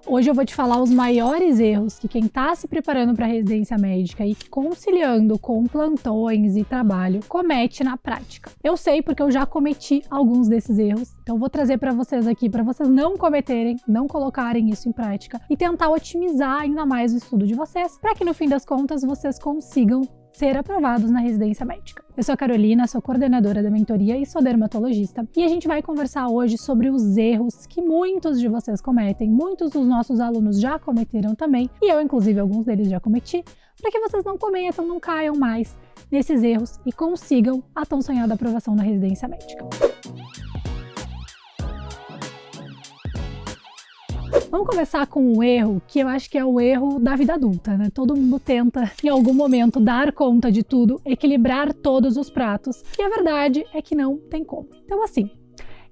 Hoje eu vou te falar os maiores erros que quem está se preparando para a residência médica e conciliando com plantões e trabalho comete na prática. Eu sei porque eu já cometi alguns desses erros, então eu vou trazer para vocês aqui, para vocês não cometerem, não colocarem isso em prática e tentar otimizar ainda mais o estudo de vocês, para que no fim das contas vocês consigam ser aprovados na residência médica. Eu sou a Carolina, sou coordenadora da mentoria e sou dermatologista, e a gente vai conversar hoje sobre os erros que muitos de vocês cometem, muitos dos nossos alunos já cometeram também, e eu inclusive alguns deles já cometi, para que vocês não cometam, não caiam mais nesses erros e consigam a tão sonhada aprovação na residência médica. Vamos começar com um erro que eu acho que é o erro da vida adulta, né? Todo mundo tenta, em algum momento, dar conta de tudo, equilibrar todos os pratos, e a verdade é que não tem como. Então, assim,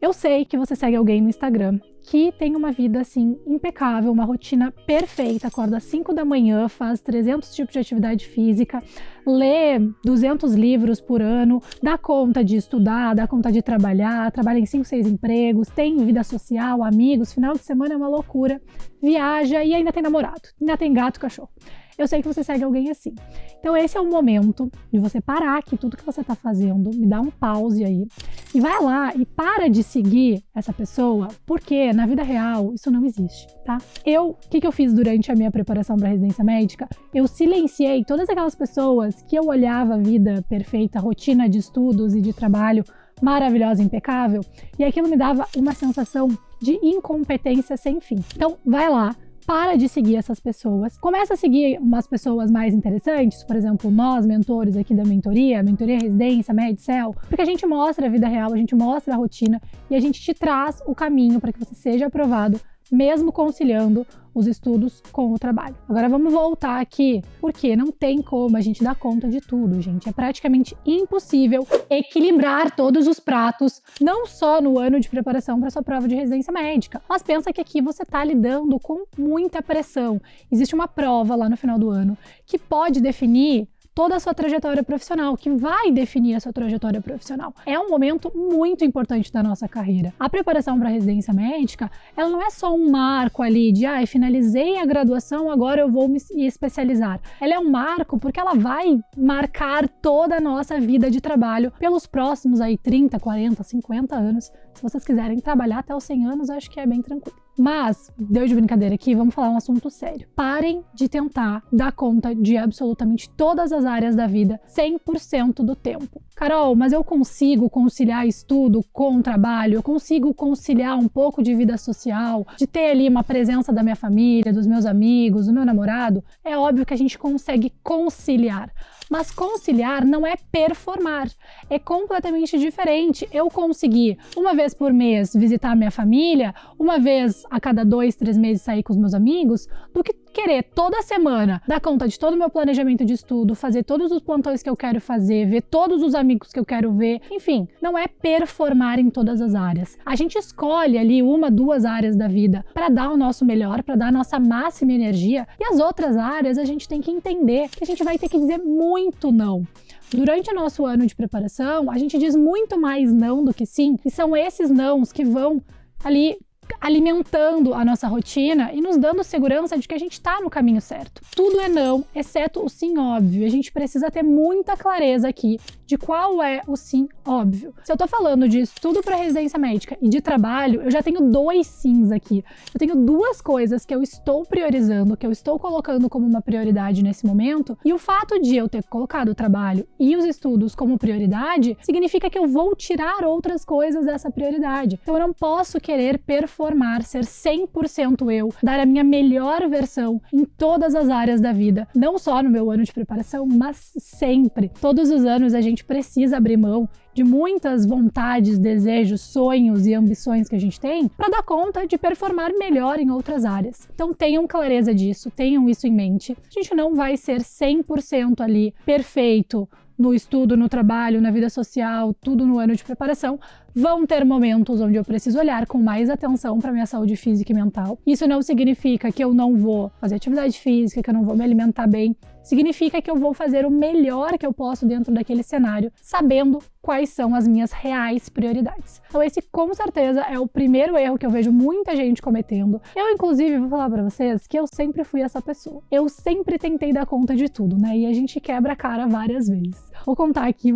eu sei que você segue alguém no Instagram que tem uma vida, assim, impecável, uma rotina perfeita, acorda às 5 da manhã, faz 300 tipos de atividade física, lê 200 livros por ano, dá conta de estudar, dá conta de trabalhar, trabalha em 5, 6 empregos, tem vida social, amigos, final de semana é uma loucura, viaja e ainda tem namorado, ainda tem gato e cachorro. Eu sei que você segue alguém assim. Então esse é o momento de você parar aqui tudo que você está fazendo, me dá um pause aí, e vai lá e para de seguir essa pessoa, porque na vida real isso não existe, tá? O que eu fiz durante a minha preparação para a residência médica? Eu silenciei todas aquelas pessoas que eu olhava a vida perfeita, rotina de estudos e de trabalho maravilhosa, impecável, e aquilo me dava uma sensação de incompetência sem fim. Então vai lá, para de seguir essas pessoas, começa a seguir umas pessoas mais interessantes, por exemplo, nós, mentores aqui da mentoria residência, Medcel, porque a gente mostra a vida real, a gente mostra a rotina e a gente te traz o caminho para que você seja aprovado, mesmo conciliando os estudos com o trabalho. Agora vamos voltar aqui, porque não tem como a gente dar conta de tudo, gente. É praticamente impossível equilibrar todos os pratos, não só no ano de preparação para sua prova de residência médica, mas pensa que aqui você está lidando com muita pressão. Existe uma prova lá no final do ano que pode definir toda a sua trajetória profissional, que vai definir a sua trajetória profissional. É um momento muito importante da nossa carreira. A preparação para a residência médica, ela não é só um marco ali de, finalizei a graduação, agora eu vou me especializar. Ela é um marco porque ela vai marcar toda a nossa vida de trabalho pelos próximos 30, 40, 50 anos. Se vocês quiserem trabalhar até os 100 anos, acho que é bem tranquilo. Mas, deu de brincadeira aqui, vamos falar um assunto sério. Parem de tentar dar conta de absolutamente todas as áreas da vida 100% do tempo. Carol, mas eu consigo conciliar estudo com trabalho, eu consigo conciliar um pouco de vida social, de ter ali uma presença da minha família, dos meus amigos, do meu namorado? É óbvio que a gente consegue conciliar. Mas conciliar não é performar, é completamente diferente. Eu conseguir uma vez por mês visitar minha família, uma vez a cada 2, 3 meses sair com os meus amigos, do que querer toda semana dar conta de todo o meu planejamento de estudo, fazer todos os plantões que eu quero fazer, ver todos os amigos que eu quero ver. Enfim, não é performar em todas as áreas. A gente escolhe ali 1, 2 áreas da vida para dar o nosso melhor, para dar a nossa máxima energia, e as outras áreas a gente tem que entender que a gente vai ter que dizer muito não. Durante o nosso ano de preparação, a gente diz muito mais não do que sim, e são esses nãos que vão ali alimentando a nossa rotina e nos dando segurança de que a gente está no caminho certo. Tudo é não, exceto o sim óbvio. A gente precisa ter muita clareza aqui de qual é o sim óbvio. Se eu tô falando de estudo para residência médica e de trabalho, eu já tenho 2 sims aqui. Eu tenho 2 coisas que eu estou priorizando, que eu estou colocando como uma prioridade nesse momento, e o fato de eu ter colocado o trabalho e os estudos como prioridade significa que eu vou tirar outras coisas dessa prioridade. Então eu não posso querer performar, ser 100% eu, dar a minha melhor versão em todas as áreas da vida, não só no meu ano de preparação, mas sempre. Todos os anos a gente precisa abrir mão de muitas vontades, desejos, sonhos e ambições que a gente tem para dar conta de performar melhor em outras áreas. Então tenham clareza disso, tenham isso em mente. A gente não vai ser 100% ali perfeito no estudo, no trabalho, na vida social, tudo no ano de preparação, Vão ter momentos onde eu preciso olhar com mais atenção para minha saúde física e mental. Isso não significa que eu não vou fazer atividade física, que eu não vou me alimentar bem. Significa que eu vou fazer o melhor que eu posso dentro daquele cenário, sabendo quais são as minhas reais prioridades. Então esse, com certeza, é o primeiro erro que eu vejo muita gente cometendo. Eu, inclusive, vou falar pra vocês que eu sempre fui essa pessoa. Eu sempre tentei dar conta de tudo, né? E a gente quebra a cara várias vezes. Vou contar aqui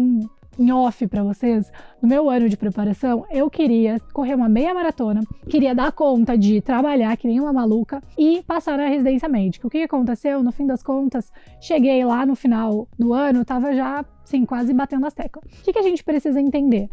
em off pra vocês. No meu ano de preparação, eu queria correr uma meia maratona, queria dar conta de trabalhar que nem uma maluca e passar na residência médica. O que aconteceu? No fim das contas, cheguei lá no final do ano, tava já, sim, quase batendo as teclas. O que a gente precisa entender?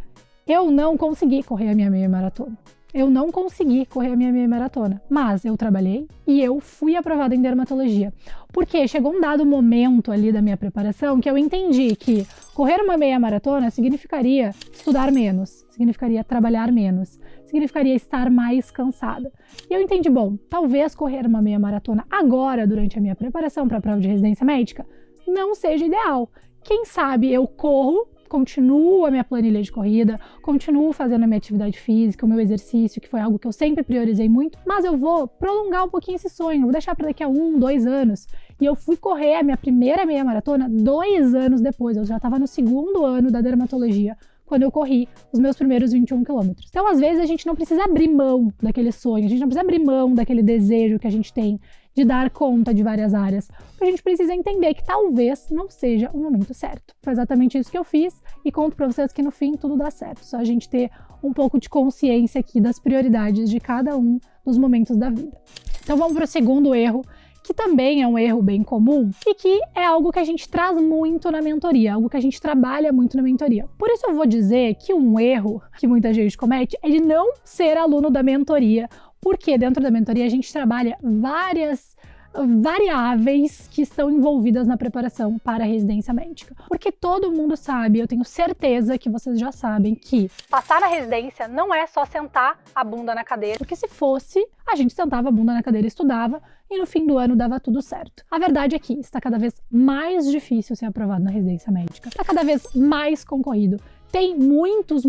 Eu não consegui correr a minha meia maratona. Eu não consegui correr a minha meia maratona, mas eu trabalhei e eu fui aprovada em dermatologia. Porque chegou um dado momento ali da minha preparação que eu entendi que correr uma meia maratona significaria estudar menos, significaria trabalhar menos, significaria estar mais cansada. E eu entendi, bom, talvez correr uma meia maratona agora, durante a minha preparação para a prova de residência médica, não seja ideal. Quem sabe eu corro, continuo a minha planilha de corrida, continuo fazendo a minha atividade física, o meu exercício, que foi algo que eu sempre priorizei muito, mas eu vou prolongar um pouquinho esse sonho, vou deixar para daqui a 1, 2 anos. E eu fui correr a minha primeira meia maratona 2 anos depois, eu já estava no 2º ano da dermatologia, quando eu corri os meus primeiros 21 quilômetros. Então, às vezes, a gente não precisa abrir mão daquele sonho, a gente não precisa abrir mão daquele desejo que a gente tem de dar conta de várias áreas. A gente precisa entender que talvez não seja o momento certo. Foi exatamente isso que eu fiz e conto pra vocês que no fim tudo dá certo. Só a gente ter um pouco de consciência aqui das prioridades de cada um nos momentos da vida. Então, vamos pro segundo erro, que também é um erro bem comum e que é algo que a gente traz muito na mentoria, algo que a gente trabalha muito na mentoria. Por isso eu vou dizer que um erro que muita gente comete é de não ser aluno da mentoria, porque dentro da mentoria a gente trabalha várias variáveis que estão envolvidas na preparação para a residência médica. Porque todo mundo sabe, eu tenho certeza que vocês já sabem, que passar na residência não é só sentar a bunda na cadeira, porque se fosse, a gente sentava a bunda na cadeira e estudava, e no fim do ano dava tudo certo. A verdade é que está cada vez mais difícil ser aprovado na residência médica, está cada vez mais concorrido. Tem muitos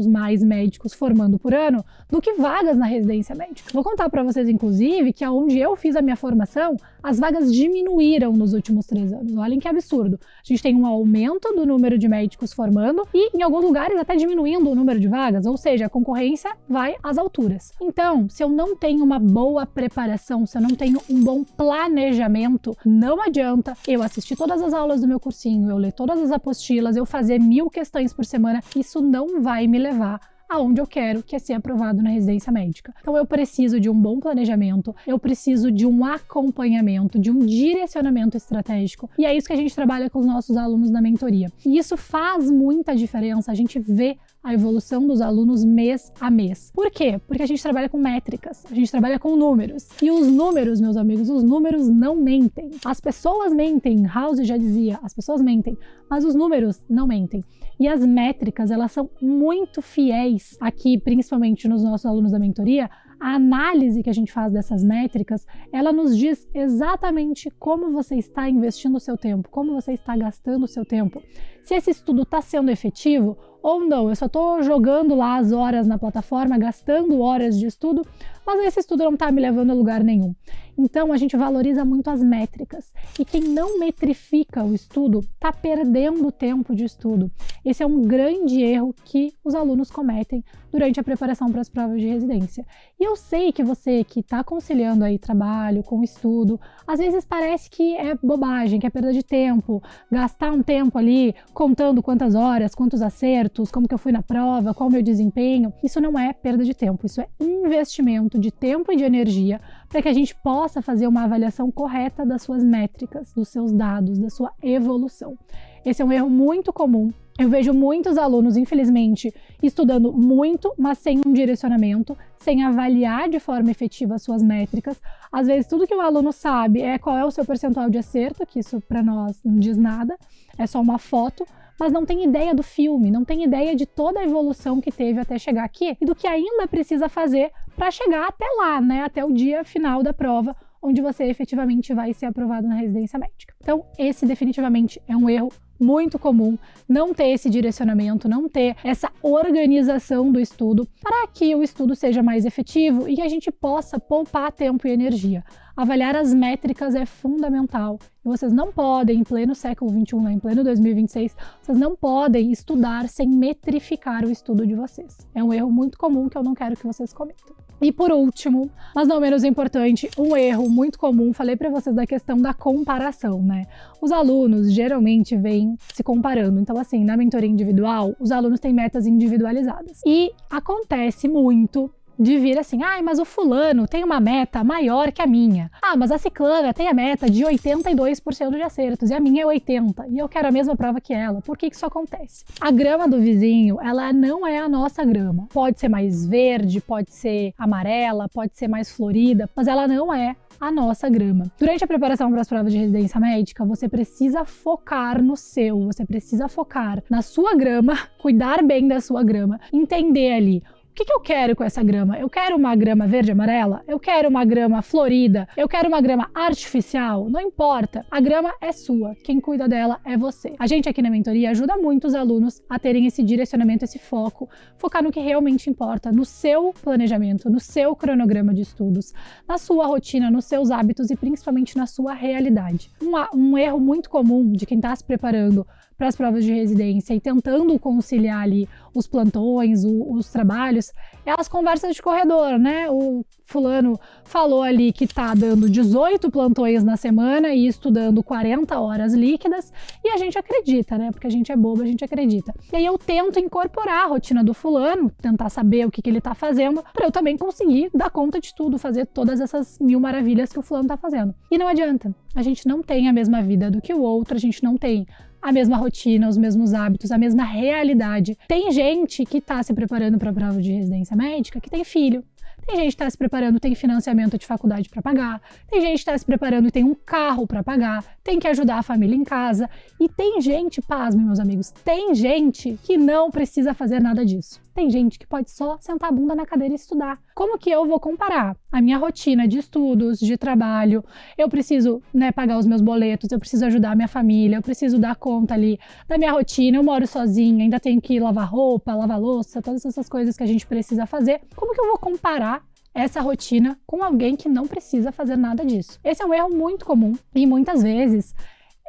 mais médicos formando por ano do que vagas na residência médica. Vou contar para vocês, inclusive, que aonde eu fiz a minha formação, as vagas diminuíram nos últimos 3 anos. Olhem que absurdo. A gente tem um aumento do número de médicos formando e, em alguns lugares, até diminuindo o número de vagas, ou seja, a concorrência vai às alturas. Então, se eu não tenho uma boa preparação, se eu não tenho um bom planejamento, não adianta eu assistir todas as aulas do meu cursinho, eu ler todas as apostilas, eu fazer 1000 questões por semana, isso não vai me levar aonde eu quero, que é ser aprovado na residência médica. Então eu preciso de um bom planejamento, eu preciso de um acompanhamento, de um direcionamento estratégico. E é isso que a gente trabalha com os nossos alunos na mentoria. E isso faz muita diferença, a gente vê a evolução dos alunos mês a mês. Por quê? Porque a gente trabalha com métricas, a gente trabalha com números. E os números, meus amigos, os números não mentem. As pessoas mentem, House já dizia, as pessoas mentem, mas os números não mentem. E as métricas, elas são muito fiéis aqui, principalmente nos nossos alunos da mentoria. A análise que a gente faz dessas métricas, ela nos diz exatamente como você está investindo o seu tempo, como você está gastando o seu tempo. Se esse estudo está sendo efetivo ou não, eu só estou jogando lá as horas na plataforma, gastando horas de estudo, mas esse estudo não está me levando a lugar nenhum. Então, a gente valoriza muito as métricas. E quem não metrifica o estudo está perdendo tempo de estudo. Esse é um grande erro que os alunos cometem durante a preparação para as provas de residência. E eu sei que você que está conciliando aí trabalho com estudo, às vezes parece que é bobagem, que é perda de tempo, gastar um tempo ali contando quantas horas, quantos acertos, como que eu fui na prova, qual o meu desempenho. Isso não é perda de tempo, isso é investimento de tempo e de energia para que a gente possa fazer uma avaliação correta das suas métricas, dos seus dados, da sua evolução. Esse é um erro muito comum. Eu vejo muitos alunos, infelizmente, estudando muito, mas sem um direcionamento, sem avaliar de forma efetiva as suas métricas. Às vezes, tudo que o aluno sabe é qual é o seu percentual de acerto, que isso para nós não diz nada, é só uma foto, mas não tem ideia do filme, não tem ideia de toda a evolução que teve até chegar aqui e do que ainda precisa fazer para chegar até lá, né? Até o dia final da prova, onde você efetivamente vai ser aprovado na residência médica. Então, esse definitivamente é um erro muito comum não ter esse direcionamento, não ter essa organização do estudo para que o estudo seja mais efetivo e que a gente possa poupar tempo e energia. Avaliar as métricas é fundamental. E vocês não podem, em pleno século XXI, em pleno 2026, vocês não podem estudar sem metrificar o estudo de vocês. É um erro muito comum que eu não quero que vocês cometam. E por último, mas não menos importante, um erro muito comum, falei para vocês da questão da comparação, né? Os alunos geralmente vêm se comparando. Então, assim, na mentoria individual, os alunos têm metas individualizadas. E acontece muito de vir assim, mas o fulano tem uma meta maior que a minha. Mas a ciclana tem a meta de 82% de acertos e a minha é 80%. E eu quero a mesma prova que ela. Por que isso acontece? A grama do vizinho, ela não é a nossa grama. Pode ser mais verde, pode ser amarela, pode ser mais florida, mas ela não é a nossa grama. Durante a preparação para as provas de residência médica, você precisa focar no seu, você precisa focar na sua grama, cuidar bem da sua grama, entender ali o que eu quero com essa grama? Eu quero uma grama verde e amarela? Eu quero uma grama florida? Eu quero uma grama artificial? Não importa. A grama é sua. Quem cuida dela é você. A gente aqui na mentoria ajuda muito os alunos a terem esse direcionamento, esse foco, focar no que realmente importa, no seu planejamento, no seu cronograma de estudos, na sua rotina, nos seus hábitos e principalmente na sua realidade. Um erro muito comum de quem está se preparando para as provas de residência e tentando conciliar ali os plantões, os trabalhos, é as conversas de corredor, né? O fulano falou ali que tá dando 18 plantões na semana e estudando 40 horas líquidas e a gente acredita, né? Porque a gente é bobo, a gente acredita. E aí eu tento incorporar a rotina do fulano, tentar saber o que ele tá fazendo, para eu também conseguir dar conta de tudo, fazer todas essas mil maravilhas que o fulano tá fazendo. E não adianta, a gente não tem a mesma vida do que o outro, a gente não tem a mesma rotina, os mesmos hábitos, a mesma realidade. Tem gente que está se preparando para a prova de residência médica que tem filho. Tem gente que está se preparando, tem financiamento de faculdade para pagar. Tem gente que está se preparando e tem um carro para pagar. Tem que ajudar a família em casa. E tem gente, pasmem, meus amigos, tem gente que não precisa fazer nada disso. Tem gente que pode só sentar a bunda na cadeira e estudar. Como que eu vou comparar a minha rotina de estudos, de trabalho? Eu preciso, pagar os meus boletos, eu preciso ajudar a minha família, eu preciso dar conta ali da minha rotina, eu moro sozinha, ainda tenho que lavar roupa, lavar louça, todas essas coisas que a gente precisa fazer. Como que eu vou comparar essa rotina com alguém que não precisa fazer nada disso? Esse é um erro muito comum e muitas vezes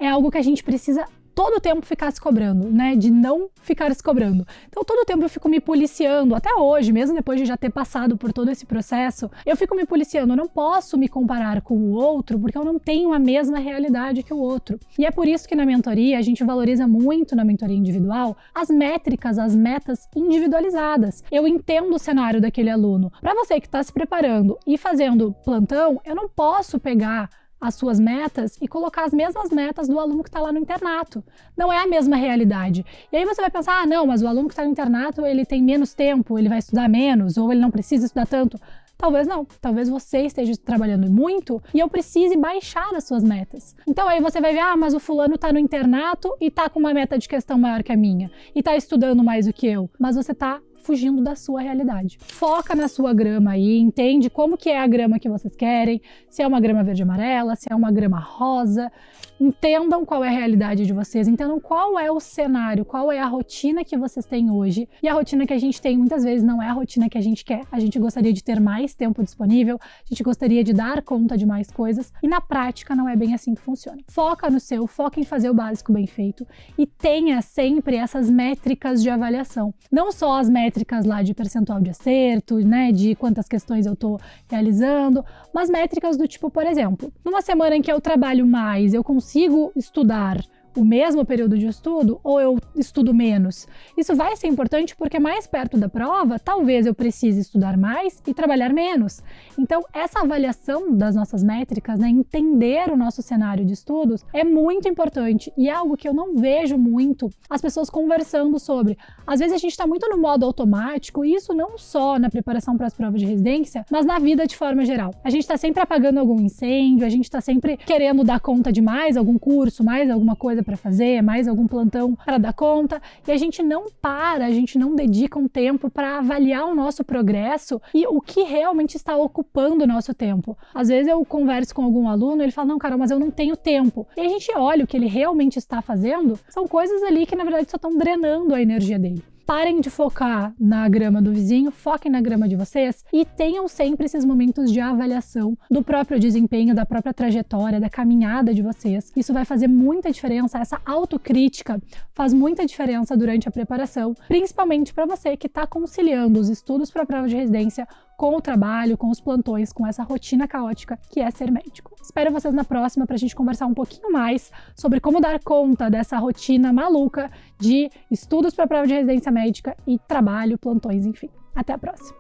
é algo que a gente precisa todo o tempo ficar se cobrando, né? De não ficar se cobrando. Então, todo o tempo eu fico me policiando, até hoje, mesmo depois de já ter passado por todo esse processo, eu fico me policiando. Eu não posso me comparar com o outro porque eu não tenho a mesma realidade que o outro. E é por isso que na mentoria, a gente valoriza muito na mentoria individual as métricas, as metas individualizadas. Eu entendo o cenário daquele aluno. Para você que está se preparando e fazendo plantão, eu não posso pegar as suas metas e colocar as mesmas metas do aluno que está lá no internato. Não é a mesma realidade. E aí você vai pensar, não, mas o aluno que está no internato, ele tem menos tempo, ele vai estudar menos, ou ele não precisa estudar tanto. Talvez não, talvez você esteja trabalhando muito e eu precise baixar as suas metas. Então aí você vai ver, mas o fulano tá no internato e tá com uma meta de questão maior que a minha, e tá estudando mais do que eu, mas você tá fugindo da sua realidade. Foca na sua grama aí, entende como que é a grama que vocês querem, se é uma grama verde e amarela, se é uma grama rosa. Entendam qual é a realidade de vocês, entendam qual é o cenário, qual é a rotina que vocês têm hoje. E a rotina que a gente tem muitas vezes não é a rotina que a gente quer. A gente gostaria de ter mais tempo disponível, a gente gostaria de dar conta de mais coisas e na prática não é bem assim que funciona. Foca no seu, foca em fazer o básico bem feito e tenha sempre essas métricas de avaliação. Não só as métricas lá de percentual de acerto, né, de quantas questões eu tô realizando, mas métricas do tipo, por exemplo, numa semana em que eu trabalho mais, eu consigo estudar o mesmo período de estudo ou eu estudo menos? Isso vai ser importante porque mais perto da prova, talvez eu precise estudar mais e trabalhar menos. Então, essa avaliação das nossas métricas, né, entender o nosso cenário de estudos é muito importante e é algo que eu não vejo muito as pessoas conversando sobre. Às vezes a gente está muito no modo automático e isso não só na preparação para as provas de residência, mas na vida de forma geral. A gente está sempre apagando algum incêndio, a gente está sempre querendo dar conta de mais algum curso, mais alguma coisa para fazer, mais algum plantão para dar conta, e a gente não para, a gente não dedica um tempo para avaliar o nosso progresso e o que realmente está ocupando o nosso tempo. Às vezes eu converso com algum aluno, ele fala, não, Carol, mas eu não tenho tempo. E a gente olha o que ele realmente está fazendo, são coisas ali que na verdade só estão drenando a energia dele. Parem de focar na grama do vizinho, foquem na grama de vocês e tenham sempre esses momentos de avaliação do próprio desempenho, da própria trajetória, da caminhada de vocês. Isso vai fazer muita diferença, essa autocrítica faz muita diferença durante a preparação, principalmente para você que está conciliando os estudos para a prova de residência com o trabalho, com os plantões, com essa rotina caótica que é ser médico. Espero vocês na próxima para a gente conversar um pouquinho mais sobre como dar conta dessa rotina maluca de estudos para a prova de residência médica e trabalho, plantões, enfim. Até a próxima!